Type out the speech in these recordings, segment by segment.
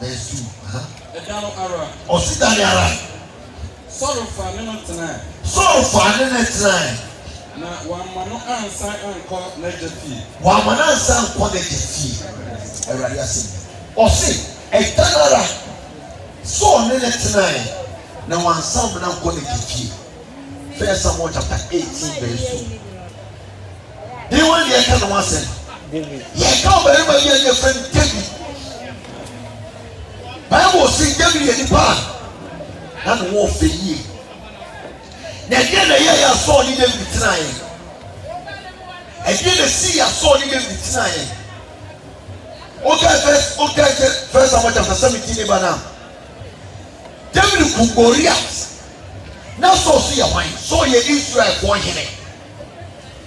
verse 2. Edano ara. Osidani ara. Sorrow for me not tonight. Sorrow for me not tonight. Na wamano ansa anko nejefi. Wamano ansa anko nejefi. Eradi asim. Osi etanara. So ne tonight. Na wansa mna anko nejefi. First Samuel chapter 18 verse 2. He want the kind of one said. Ye come very much your friend David. Bible say David ye nipa. Na no wo fe yi. Na dia na ye ya so ni David tonight. E dia na see ya so ni David tonight. Okay, first Samuel chapter 17 now. David ku Goliath. Now so see your mind. So ye Israel for him.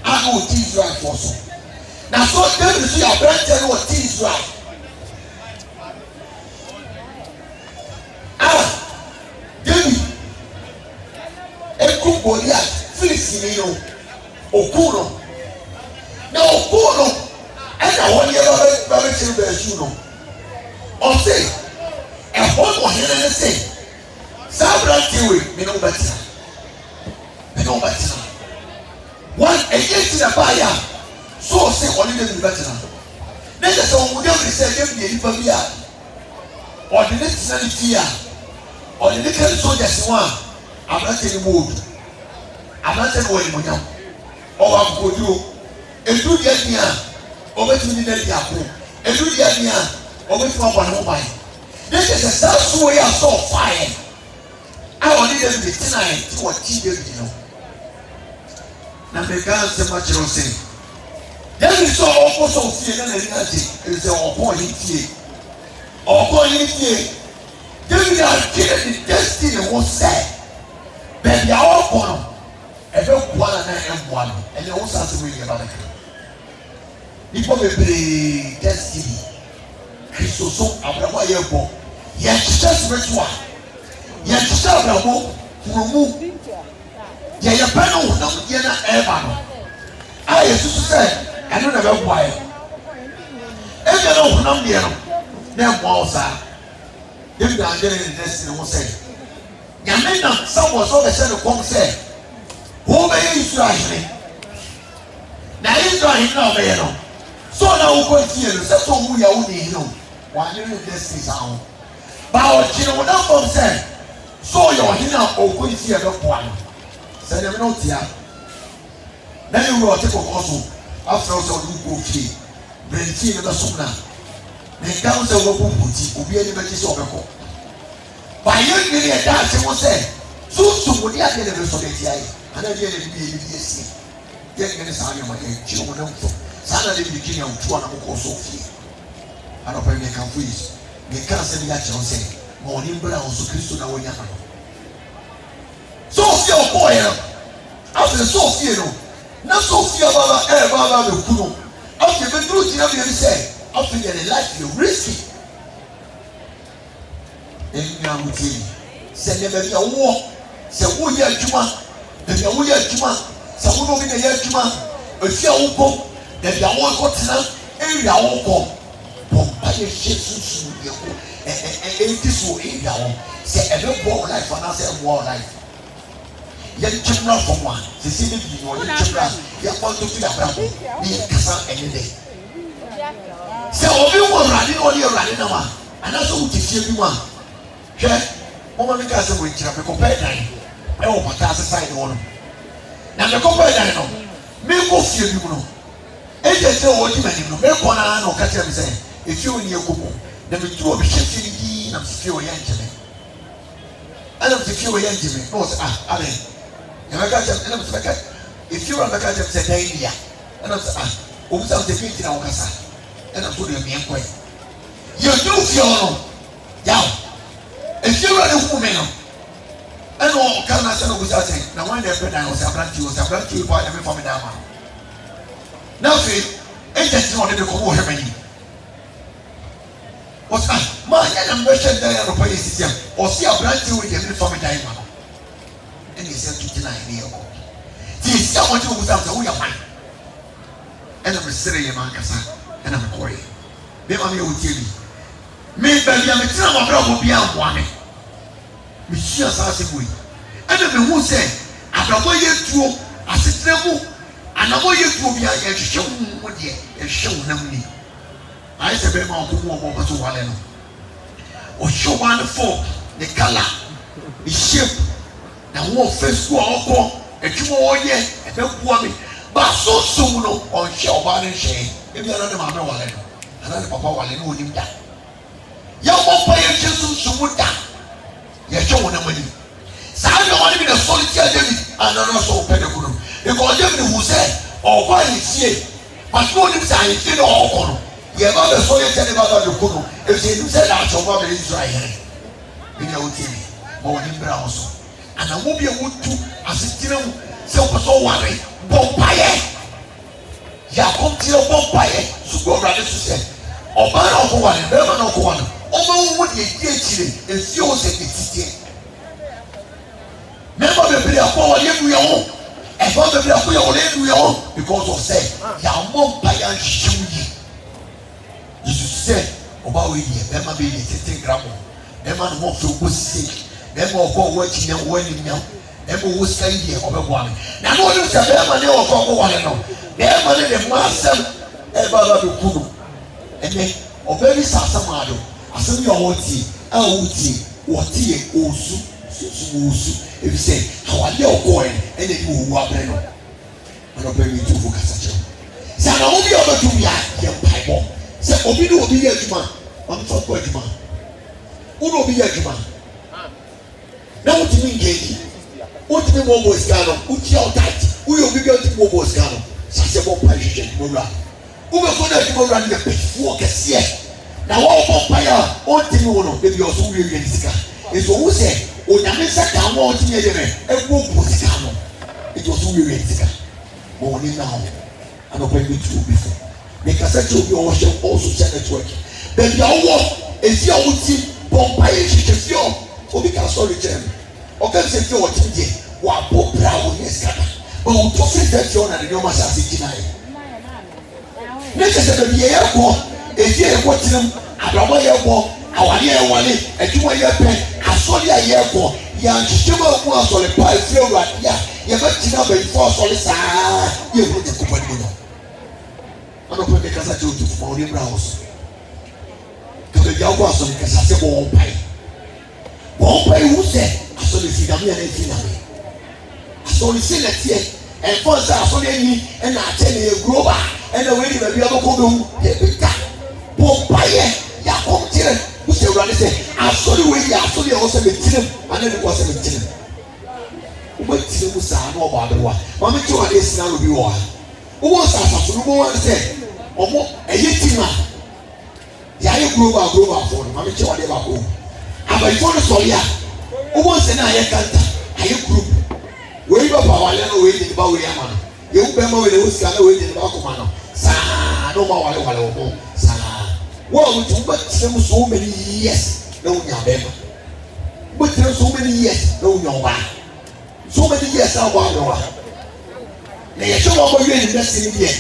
I know Israel for so. Now so David see your brand tell what Israel. David. Eku Goliath. Philistine Okuno. Now Okuno. And I want you to tell the no. Or say, and what was he say? Sabra tiwe, me no better. Me no better. One against the buyer. So say only the better. Then the song would have said, "Give me a familiar." Or the next sanity, or the next soldiers one. I'm not telling you. I'm not telling you what you or I'm going to do. And do the idea. Over to the idea. And do the idea. Over to our mobile. This is a South way I saw fire. I only them the tonight to what he did, you know. Now the guys so much you say. Then we saw all sorts of fear and energy. It is all point in fear. All point in fear. Then we are killing the destiny was said. But they are all born. Every one and one. And they also have to read about it. People will be destiny. Christos so Abraham Yebo. Yes, just ritual. Yes, Abraham remove. Yeah, your panel will not get ever. I used to say, I don't know why. If you don't know, then was I. If you are getting the destiny, will say, Yamina, someone saw the shadow come say, who may Israel? Now Israel now may know. So now we go here, that's all we are only know. Why you this is our but you know that from say, so you're here or go here the one. Say them not here. Then you will take also after also you go here. Brenti na sumna. Na council will go put obi any better so be ko. By you really that you say, so we are the so that here. And I get it be see. Get any sign of my you know. Sana de beginning of two and a so I don't pay me can please. Me can't say that you say. Morning brother also Christo na wonya. So fear boy. After so fear no. Na so fear baba baba be kuno. After the truth you be say. After your life you risky. Enya muti. Se ne be your war. Se wo ye adwuma. De ya wo ye adwuma. Se wo no be de ye adwuma. Efia wo ko. De ya wo ko tena. Area wo ko. Aye Jesus you go this will in down say every war life and I say war life ya chimra for one say see the you want chimra ya want to feel about me kasa any day say obi wo rade no dey rade na ma and also we tifie bi one hwe mo ma ka say we kira pe compare dan e wo pata side one na me compare dan no me go fie bi no e je say wo di mani no me ko na no ka tell me say if you in your kuku, then we do a machine and feel young to me. I don't feel young to me. No, I mean, if you are the guy that said, India, and I'm without the feet in our casa, and I'm putting me in way. You do feel, yeah. If you are a woman, I know, can I say without saying, now when they're I was a brand new boy, every family down. Now, it's just not in the Kobo Heaven. What's that? My ambition there on the system, or see a brand new with every family diamond. And he said, 29 years old. He's someone who was out the way of mine. And I'm a Syrian man, and I'm a Korean. Maybe I'm here with you. me baby am tena ma bra mo bia amwane me sua sa se boy ana me hu se abrabo yetuo asetena mu anamo yetuo bia ye hwehwe mo de ye hwehwe nam ni ai se be ma ko mo ko to wale no o show one for the color the shape na wo face ko oko etwumo wo ye e be bua me ba so so no on hwe oba ne hwe e bia na de ma me wale no ana de papa wale no onim da ya mo pa ye Jesus so mu da ye hwe wo na mani sa na wale bi na solitaire David anana so pe de kuno e ko David hu se o kwa ni tie but no nim sa ye tie no oko no ye ba be so ye tie ne ba ba de kuno e se nim se da cho ba be Israel bi na o tie mo woni bra ho so ana wo bi e wotu asetire wo se wo so ware bompaye ya kontire bompaye su go rade su se oba na ko ware be ma na ko ware o ma wo de die chire e fi o se titie never be bri akwa wo ye du ye ho e ba be bri akwa ye wo le du ye ho because of say ya bompaye nhyiyi Jesus said oba we ye be ma be ye 10 gram be ma no mo fe go si be ma ko wo chi ne wo ni nya ebe wo sky die obebo ame na no ni se be ma ne wo ko wale no be ma ne de masem e ba ba be kunu ene oberi sasam ado asem yo woti a woti woti e osu osu e bi se hawale okoe ene di wo abre no ana be mi tu focus acho se na obi obetu ya ye paibo se obi no obi ye adwuma am so ko adwuma uno obi ye adwuma na woti mi ngeni woti mi mo boys kano uti out tight uyo obi go ti mo boys kano sase bo pa hwehwe mo ra ube ko na ti mo ra ni pefuo kese na wo bo pa ya woti mi wono be bi o so wie ni sika eso wo se o nyame saka wo woti mi yere e go bo sika no e jo so wie ni sika mo ni na ho ano pa mi tu before me kasa ti obi o hwe o social network be bi awo esi a woti bo pa ye hwehwe o obi ka sorry chen o kan se fi o tinje wa bo brawo yes kana o to fi that you na de o ma sa se kinai ne se se be ye ko e fi e ko tinam abrabo ye ko awale ye wale adwuma ye pe asori a ye ko ya nhihema ku asori pa e fi owade ya ye ba tina ba ifo asori saa ye wo de ko padi no ano pe kasa ti o tu fo ni brawo ka be ya ko asori kasa se bo pai bon pay who say asole fi da me na fi na me asole se na tie e for say asole ni e na ate na global e na we ni ba bia ko be hu e bita bon pay ya ko tire who say run say asole we ya asole o se be tire ana ni ko se be tire o ba tire mu sa na o ba de wa ma me ti wa de sina lo bi wo ha o wo sa sa so mo wan say o mo e ye tima ya ye global for ma me ti wa de ba ko abayifo no so ya obo se na ye kanta aye group we ba pa wale no we ni ba we ama no ye u be ma we le o sika na we ni ba ko ma no sa no ma wale obo sa wo we tu ba tire so many years na unya be ma we tire so many years na unya ba so many years na wa no wa na ye so mo we ni next year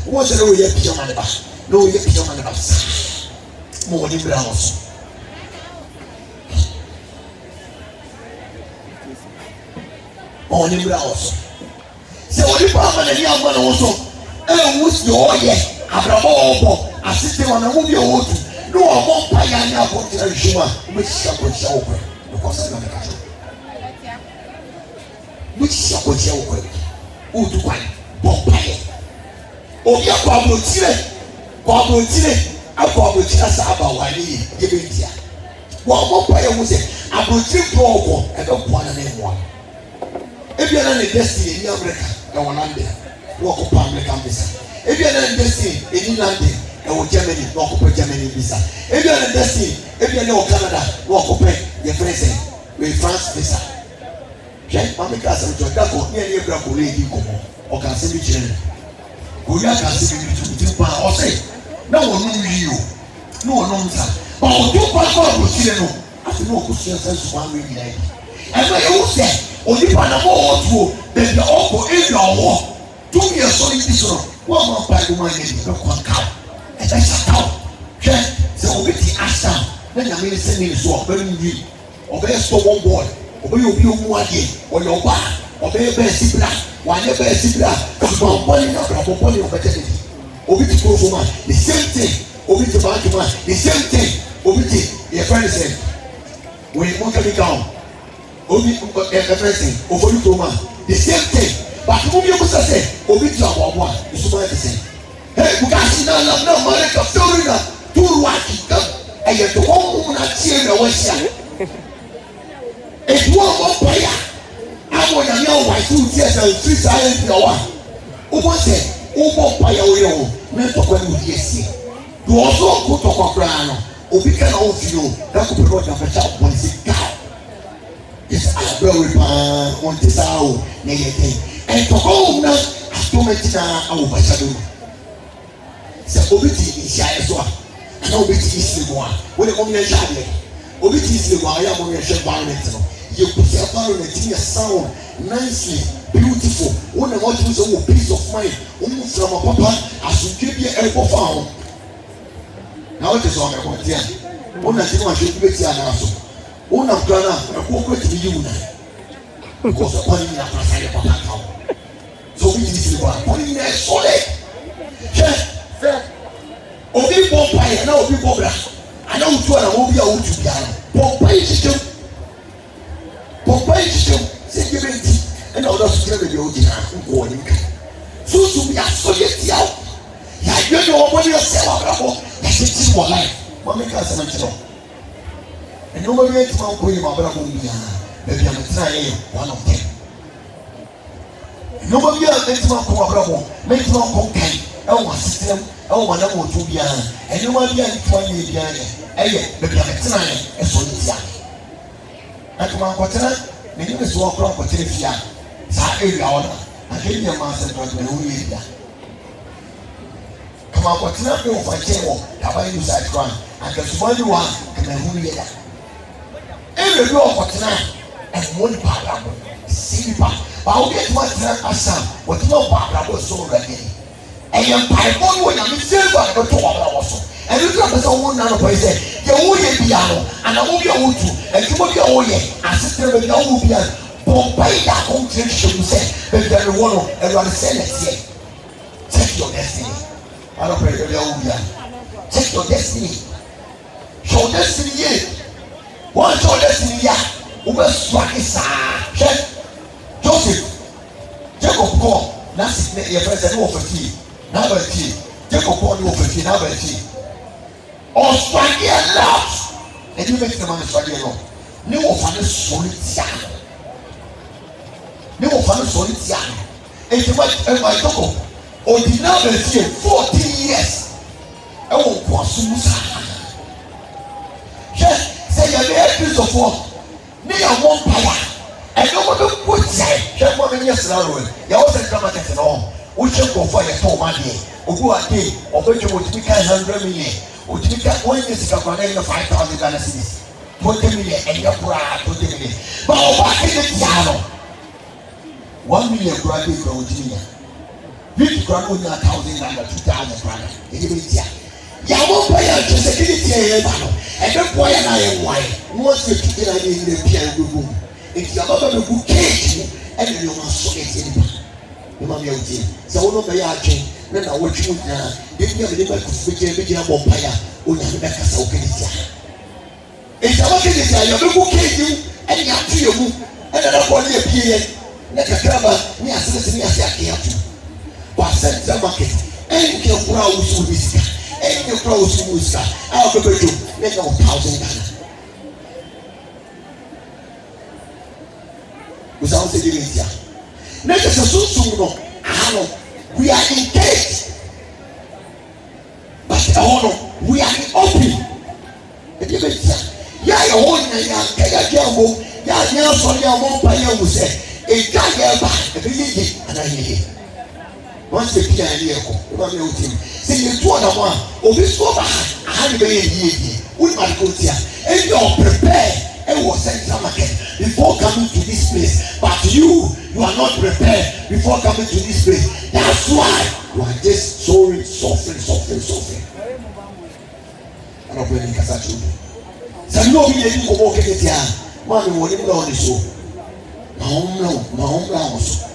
wo se na we ye pijama ne ba no ye pijama ne ba mo ni bra ho on the house. So what if I'm a young man also? And who's your ye? Abraham, assisting on a movie or two. No, I won't buy any of what you're sure, which shall go show because I'm going to catch you. Which shall go show who to buy? Bompire. Oh, yeah, Pablo Tire, I Pablo Tire Saba, why you give it here. One more buyer who said, I will drink for and don't want to name one. If you are not destiny in America, I will land there. Walk up American visa. If you are not destiny in London, I will Germany, walk up Germany visa. If you are not destiny, if you are not Canada, walk up your friends with France visa. Okay, I'm a class of Jordako, near Bravo lady, or can see me children. Who you can see me to pound or say, no one knew you. No one knows that. But I'll do part of the children. I don't know who says one way. And what you say? Onipa na mo otuo de de oko ebi owo 2 years so this no wo ma pa do ma ye be kwa ka e be shata hwe se obi ti asa na nyame ne sɛ ne so ɔbɛn nwi ɔbɛyɛ stubborn boy ɔbɛyɛ obi omu adeɛ ɔyɛ ɔba ɔbɛyɛ bɛɛ sibira wanyɛ bɛɛ sibira ṣùgbọ́n bọ́ọ̀lì náà kọ̀ bọ́ọ̀lì ọ̀bẹ̀tẹ̀ nìyí obi ti kúrò fún wa the same thing obi ti bàá jùmọ̀ the same thing obi ti yẹ fẹ́ ní sẹ́ wọ́n yẹ mọ́tò ní káwọn obi ẹ̀fẹ́ sẹ́ òfòlù kúrò mà the same thing bàtí mo bí ewu sẹ́sẹ́ obi ti àwọ̀ àwọ̀ à ìsúmọ́ ẹ̀ ti sẹ́ ẹ̀ bukasi náà nà náà mọ̀lẹ́ kà fẹ́rẹ́ nà tóoru àkì kà ẹ̀yẹ tó wọ́n mú nà tiẹ̀ nà wọ́n ṣíà ètò ọmọ pẹ̀yà àwọn ọ̀nyàmí àwọn àìsí òtí ẹ̀sẹ̀ òtí sáyẹ̀ ń tẹ̀ wá ó bọ́ sẹ́ wọ́n paya oyè o ní ntọ́kọ̀ ní òdi ẹ̀sì do ọ̀sọ́ ọ̀kú tọkọ̀ kura no obi ká náà ó fi o dákò pẹ̀lú ọ̀dà fẹ̀kyà ọ̀pọ̀ ní sí gáà yẹsẹ àbẹ̀wò paa wọ́n ti sá o ní ẹ̀yẹ dẹ́ ntọ́kọ̀ ọ̀hún náà àtọ́mẹ̀tì náà awọ bàtà do sẹ obi ti ìṣe ayẹ so a àná obi ti ìsìlẹ̀ mu a wọ́n lè mọ̀ mi ẹ̀ṣẹ̀ adìẹ obi ti ìsìlẹ̀ mu a yẹ mọ̀ mi ẹ̀ṣẹ̀ environment no yẹ kùsì environment yẹ sound nicely beautiful wọn na wọn tún sọ wọn peace of mind wọn mú fúnra papa asundue bi ẹkọ fa wọn na wọn ti sọ ọmọ ẹkọ tí a wọn na ti ní wọn aṣọ ìdúgbò tí a náà so wọn na nkura náà ẹkọ kúrò tìmí yíwù náà ẹkọ sọ pọ́n ní apasa yẹ papa ká wọn so obi ti sè wọn pọ́n ní ẹ sọlẹ̀ hwẹ fẹ obi bọ mpa yẹ náà obi bọ bra àná òtú àná wọn bí a òtú bí a bọ mpa yẹ hyehyẹ bọ mpa yẹ hyehyẹ sẹ ẹ bẹ ti ɛna ɔda so kyerɛ baabi a ɔgyina nkɔ wɔ ne nka sunsun yɛ asɔ yɛ tia o yɛadwe ne wɔn bɔne ɛsɛ wɔ abrabɔ yɛhyɛ ti wɔ life maame ka asɛm nkyerɛ nneɛma bi ɛtuma nkɔ yi ma abrabɔ mu nyinaa baabi a mɛtena yɛ one of them nneɛma bi a ɛtuma nkɔ wɔ abrabɔ mɛtuma nkɔ nkan ɛwɔ asetɛm ɛwɔ wɔn anam wɔn to biara nneɛma bi a ɛtuma yɛ biara ɛyɛ baabi a mɛtena yɛ ɛsɔ ne tia ɛtuma nkɔtena n'anim esi wɔ kora nkɔtena fia saa area hɔ no adeɛ nyɛ maa sɛ dɔn na ɛwɔ yɛ da kama akɔtena bi wɔ fankyɛn wɔ daba yi sa kora akɛsuma bi wɔ a kama ɛwɔ yɛ da area bi wɔ kɔtena ɛmɔ nipa abrabɔ si nipa baawo bi ɛtuma tena asa wɔtuma bɔ abrabɔ so wɔ ɛyɛ ɛyɛ mpaebɔ no wɔ nyame sɛngu a ɛbɛtɔ wɔ abrabɔ so ɛno ntina pɛ sɛ wɔn nna no pɛ sɛ deɛ wɔyɛ bia no anamɔ bi a wɔtu adwuma bi a wɔyɛ asetena baabi a wɔwɔ bia bọ̀mpa yìí dà kó n tiri ṣe mu sẹ bẹbí ẹni wọ́n no ẹ̀rọ àdìsẹ́ ẹ̀ tiẹ̀ check your destiny alọ́ pẹ̀lú ẹ̀rọ ẹ̀wọ̀ bíà check your destiny ṣe o destiny yé wọ́n ṣe o destiny yá o bẹ sọ àkè sáà ṣe Joseph Jacob kọ́ n'asi yẹ fẹ́ sẹ́ ní wọ́n fẹ́ fìyè n'abẹ́ fìyè Jacob kọ́ ní wọ́n fẹ́ fìyè n'abẹ́ fìyè ọ̀sọ̀ àkè ẹ̀ lọ́t ẹ̀dí bẹ́ẹ̀ ti nàmà ní sọ àkè ẹ̀ lọ ní wọ́n fa ní sọ̀rọ̀ tíà ne wɔ fa no sɔrɔ ti a eti ma ɛma ɛtɔkɔ odi na bɛ fie 14 years ɛwɔ nkɔso mu saa hwɛ sɛ yɛ bɛ ɛkristofoɔ ne yɛ wɔ mpaya ɛnneɛma bɛ kɔ tia hwɛ mo bɛ nyɛ scenario yɛ wɔ sɛ drama kɛse na hɔ wohyɛ nkɔfoɔ a yɛtɔ ɔmo adeɛ ogu ade ɔbɛdwa mo otumi ka 100 million otumi ka wɔn nyɛ sika kora na yɛ 5,000 Ghana cedis 20 million ɛnyɛ koraa 20 million ba ɔba akɛse tia no 1 million kura de kura ojiri ya bíi kura ní o ní 1,000 Ghana 2,000 Ghana èyí bẹ tia yàwó bá yà jẹ sẹ kí ni tiẹ yẹ bá lọ ẹbẹ bọ yà náà yẹ wáyé wọn sì tuntun náà yẹ yìí pia yẹ gbogbo mu ètò yàrá bá bẹ bu kéèkì mu ẹni ní wọn sọ ẹsẹ nípa ní ma mi ò tiẹ sẹ wọn bẹ yà àjẹ ní na wọ́n tún nyinaa ebi yà mí ní bẹ kó fún bẹ gyina bọ mpa yà ó nyà mí bẹ kasa ó kéde tia ètò yàrá kéde tia yà bẹ bu kéèkì mu ẹni yà tu yẹ mu ẹni nana bọ ní yẹ pie yẹ ne kakraba ne asese ne ase akeato wa central market ɛnkɛ kura a wosu wo sika ɛnkɛ kura a wosu wo sika a wɔbɛbɛ dwom ne nya 1,000 Ghana wosan wo sɛ de ne ntia ne kyɛ sɛ sunsun no aha no we are engaged but ɛhɔ no we are open ɛdeɛ bɛ tia yɛ ayɛ hɔ nyanya kɛyɛ adwa mbom yɛ anyɛ asɔre a wɔn mpa yɛ wo sɛ ìjà yẹ ba ẹbí yíyí anáyẹyẹ wọn ṣe pí àyè ẹkọ ẹ bá mi ò tì mí ṣe yẹ tú ọ̀nà wọn òbí sọ bá àhánì bẹ́ẹ̀ yẹ yíyẹ wọn ni màdìkọ tí a ẹ yẹ ọ prepare ẹ wọ central market before coming to this place but you are not prepared before coming to this place that's why you are just suffering. ẹnna ọ̀pọ̀ ẹni kasa tó Sɛ no obi yɛ di nkɔmɔ kɛkɛ a maame wɔ ne bla ɔne so ma ɔmmra wo so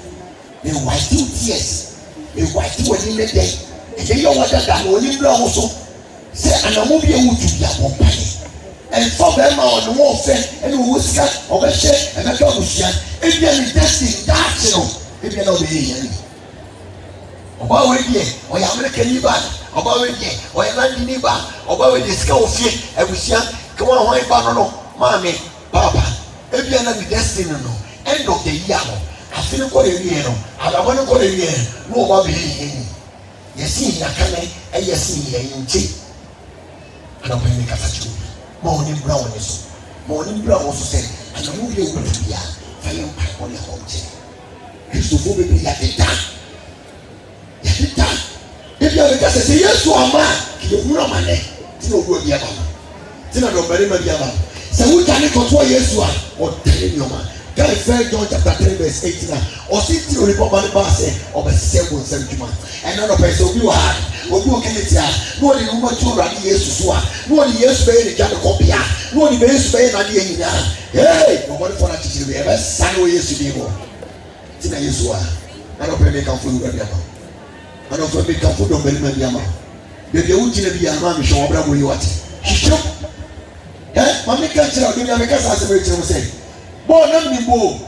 me white tears me white wɔ ne dɛ ɛyɛ yɛ wɔ dada na ɔne bla wo so sɛ anamo bi ewu tu bi abɔ mpae ɛnfa bɛrima ɔne wɔn fɛ ɛna ɔwɔ sika ɔbɛhyɛ ɛbɛka ɔbusua ebia ne dɛsi daakye no ebia na ɔbɛyɛ yɛn ni ɔbaa wɔ deɛ ɔyɛ amerika ni ba ɔbaa wɔ deɛ ɔyɛ landi ni ba ɔbaa wɔ deɛ sika wɔ fie abusua kɛwɔn ahɔn ba no no maame papa ebia na ne dɛsi no end of the year no afi ne kɔ de wie no adabɔ ne kɔ de wie no ɔbaa bɛyɛ yɛn ni yɛsi nyakane ɛyɛ si yɛn nkye anapɛ ne kasa kyerɛ ma ɔne mbra wɔ ne so ma ɔne mbra wɔ so sɛ anamo bi ewu tu bia fa yɛ mpa ɔne hɔ nkyɛn kristofo bebree yɛdeda ebi a bɛka sɛ yesu ama kìí ehun amane tí na owu obi aba no tí na dɔbɛrima bi aba sɛ wuta ne kɔtɔ yesu a ɔtɛnɛ nneɛma guy fɛ John chapter 3 verse 18 a ɔsi ti onipa ba ne ba sɛ ɔbɛsɛ bɔ nsɛm dwuma ɛnna dɔbɛ sɛ obi wɔ ha obi wɔ kɛnɛ tia na ɔde ne nwoma tó ɔrade yesu so a na ɔde yesu bɛyɛ ne gya ne kɔbea na ɔde yesu bɛyɛ n'adeɛ nyinaa ee ɔbɔne fɔ n'akyekyere bi ɛbɛ san wɔ yesu bi mu tí na yesu a na dɔbɛ mi kan fɔ ewura bi ama ana fɔ mi kan fɔ dɔbɛrima bi ama beebi ewu gyina bi ama mi hwɛ wɔn abira mo yi wate hyehyɛm maame ka kyerɛ ɔde mi ame kasa asɛm ekyirɛ mo sɛ bɔɔl nam mi bo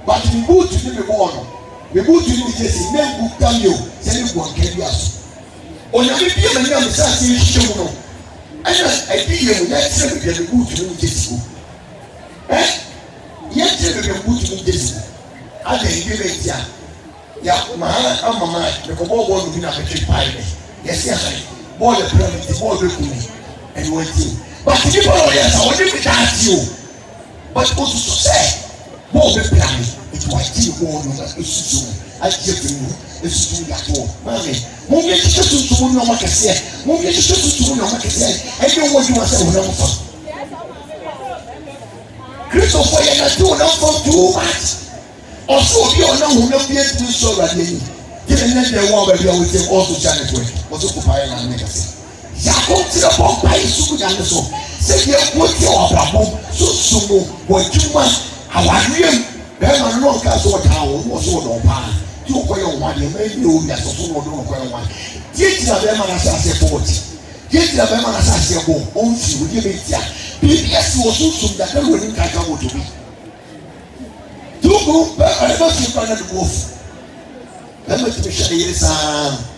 but mi buutu ni mi bɔɔl no mi buutu ni mi jesi ne ngu kamio sɛ ne gu ɔnkɛ bi aso onyame bi ama nyina mi sa ase hyehyɛ mu no ɛna ɛdi yɛ mu yɛkyerɛ beebi a mi buutu ni mi jesi go yɛkyerɛ beebi a mi buutu ni mi jesi go ada ebi bɛ ti a ya maa ama maa ne ko bɔɔl bi na abɛtwe paa yi yɛsi ahan bɔɔl yɛ pira mi ti bɔɔl bɛ kun mi ɛni wɔn ti but nipa wɔ yɛ sa wɔde mi daa ti o but o soso sɛ bɔɔl bɛ pira mi eti wa ti bɔɔl no na esusu mu agyɛ fi mu esusu mu yàtɔ maame mo yɛ kyekyɛ tuntum ní ɔmo kɛseɛ mo yɛ kyekyɛ tuntum ní ɔmo kɛseɛ ɛdi wɔn adwuma sɛ wɔn nam fa kristofo yɛ na ti wɔn nam fa too much ɔsɔ obi a ɔnam wɔn nam bi eti nsɔ ɔwurade ayi yɛ ne dɛ wɔn baabi a wɔte all social network wɔso kopa yɛ na ne kɛseɛ yàtọ̀ tìrẹ bọ̀ mpa yìí sùkú yàrá so sẹ́yìn ẹ̀kọ́ tí ọ̀bàbọ̀ sọ̀sọ̀ mu wọ̀ ẹ̀dwuma àwáríyé mu bẹ́ẹ̀ ma nínú ọ̀ká sọ̀ ọ̀tá àwọn wọ́n sọ̀ ọ̀dọ̀ ọ̀pá tí ó kọ́ yẹ wọ́n adìẹ mẹ́rin ní omi àtọ̀tọ̀ wọn ọdún ọ̀kọ́ yẹ wọ́n díẹ̀ gyina bẹ́ẹ̀ ma n'asẹ́ asẹ́ pọ̀ọ̀tì díẹ̀ gyina bẹ́ẹ̀ ma n'asẹ́ asẹ́ bọ̀ ọ̀n fi wọ́n díẹ̀ bẹ́ẹ̀ tia bíbí ẹ̀sìn wọ́n sọ̀sọ̀ mu dàgbẹ́ wọ́n ní kàkà wọ́n tóbi tí ó kọ́ bẹ́ẹ̀ bá fi kọ́ ẹ̀ wọ́n fún bẹ́ẹ̀ ma ti fi hwẹ́ yẹrẹ sáà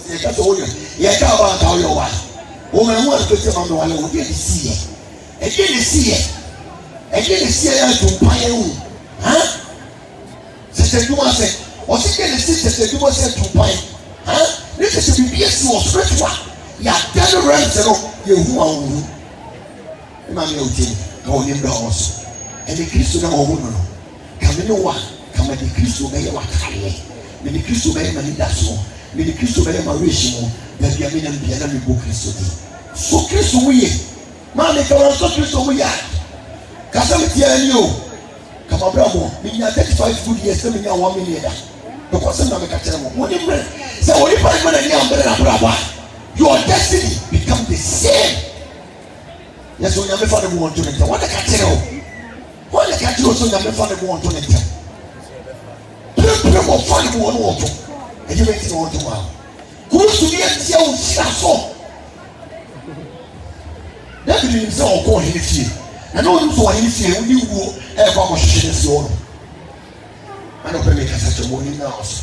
yɛ kasa wo yɛ yɛ ka wa ka wo yɛ wa wo mɛ mo akete ma mi wa lɛ wo de si yɛ ɛdi ne si yɛ yɛ atumpa yɛ wo han tete dwuma sɛ ɔsi de ne si tete dwuma sɛ atumpa yɛ han ne tete bibi esi wɔ spiritual yɛ ada ne rent no yɛ hu awo hu ne maa mi yɛ o ti ka o ni mbɛ ɔwɔ so ɛdi kristu na ɔwɔ no no kame ne wa kama di kristu bɛyɛ wa kariɛ mɛ di kristu bɛyɛ ma ni da so. Mede kristo bɛyɛ ma rehyɛ mu baabi a menya bia na mebɔ kristo di so kristo mu yɛ maa meka wɔnsɔ kristo mu yɛ a kasa me tia ani o kama brɛ mo menya 35 good years sɛ menya 1 million da bɛkɔ sɛm na meka kyerɛ mo wode mmerɛ sɛ onipa ne mana ni amberɛ na brɛ a your destiny become the same yɛ sɛ onyame fa ne mu wɔnto ne ntɛm wɔde ka kyerɛ o wɔde ka kyerɛ o sɛ onyame fa ne mu wɔnto ne ntɛm pere wɔ fa ne mu wɔne wɔnto ɛdi bɛ ti na wɔn to mu a kurusu bi ɛtia o si aso dabi ni sɛ ɔkɔ ɔhene fie na ne wɔn nso ɔhene fie wɔn ni wuo ɛɛkɔ akɔhyehyɛ ne si wɔn ɛna ɔpɛ mi kasa kyerɛ wɔn ni na ɔso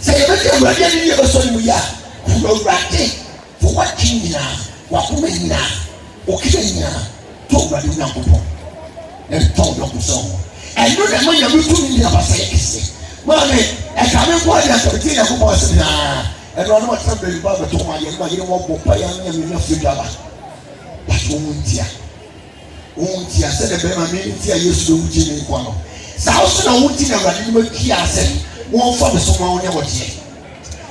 sɛ yɛbɛti awurade ani yɛ bɛsɔ ne mu yɛ a awurade fo wakyi nyinaa wakoma nyinaa okita nyinaa to awurade mu yankopɔn ɛdi tɔn dɔn kusa wɔn ɛno na ɛma nyame tu mi nyina basa yɛ kɛse maame ɛka mi nkɔ adi asɔrɔti yɛ kó bɔ ɛsɛ naa ɛnu ɔno ma tẹn bɛyi ba bɛ tó ma yɛ ɛnu ma yɛ wɔn bɔ pa yɛ ɛnu yɛ mi na fi dwa ba bàtí wɔn ntia sɛdeɛ bɛrɛ ma mi ntia yesu bɛ wugye mi nkɔ no saa ɔso na wɔn ti na ɛwurade ni ma ki asɛ wɔn fa mi so ma wɔn nyɛ wɔdeɛ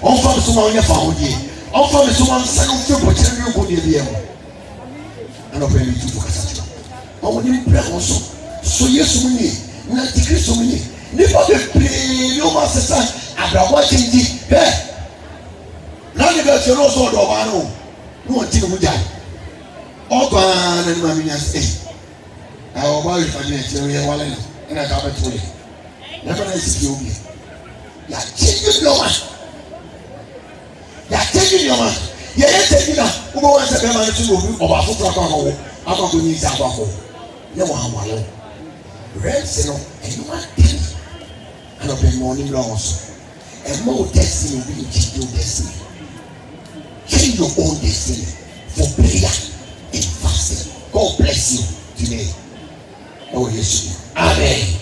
wɔn fa mi so ma wɔn nyɛ fa wɔn deɛ wɔn fa mi so ma nsa na wɔn fi bɔkyerɛ mi nkɔ deɛ bi yɛ mo ɛna ɔbɛn mi tu fo kasa kyerɛ wɔn ni mpira wɔn so yesu mu nie na ti kristo mu nie nipa bebree ni wɔn asesa abrabɔ akyɛnji bɛɛ n'ani bɛ fɛ n'ɔsɔ ɔdɔ ɔbaa no na wɔn ti ne mu gya ɔbaa na ne ma mi nya sɛ ɔbɔ ayifadi ɛkyɛ yɛ wale no ɛna ka bɛto yɛ n'ɛfɛ na esi fi obi yɛakyɛnyi nneɛma yɛyɛ kyɛnyi na wobɛ wɔn sɛ bɛrima no so na obi ɔba foforɔ akɔ akɔ nyi nsa akɔ yɛ wɔ awale rɛnsi no ɛnuma tɛn ɛna ɔbɛn mu ɔnim lɔɔre so ɛmɔ wo destiny obi ni change your destiny change your own destiny for prayer and fasting. God bless you today. Oh yes, amen.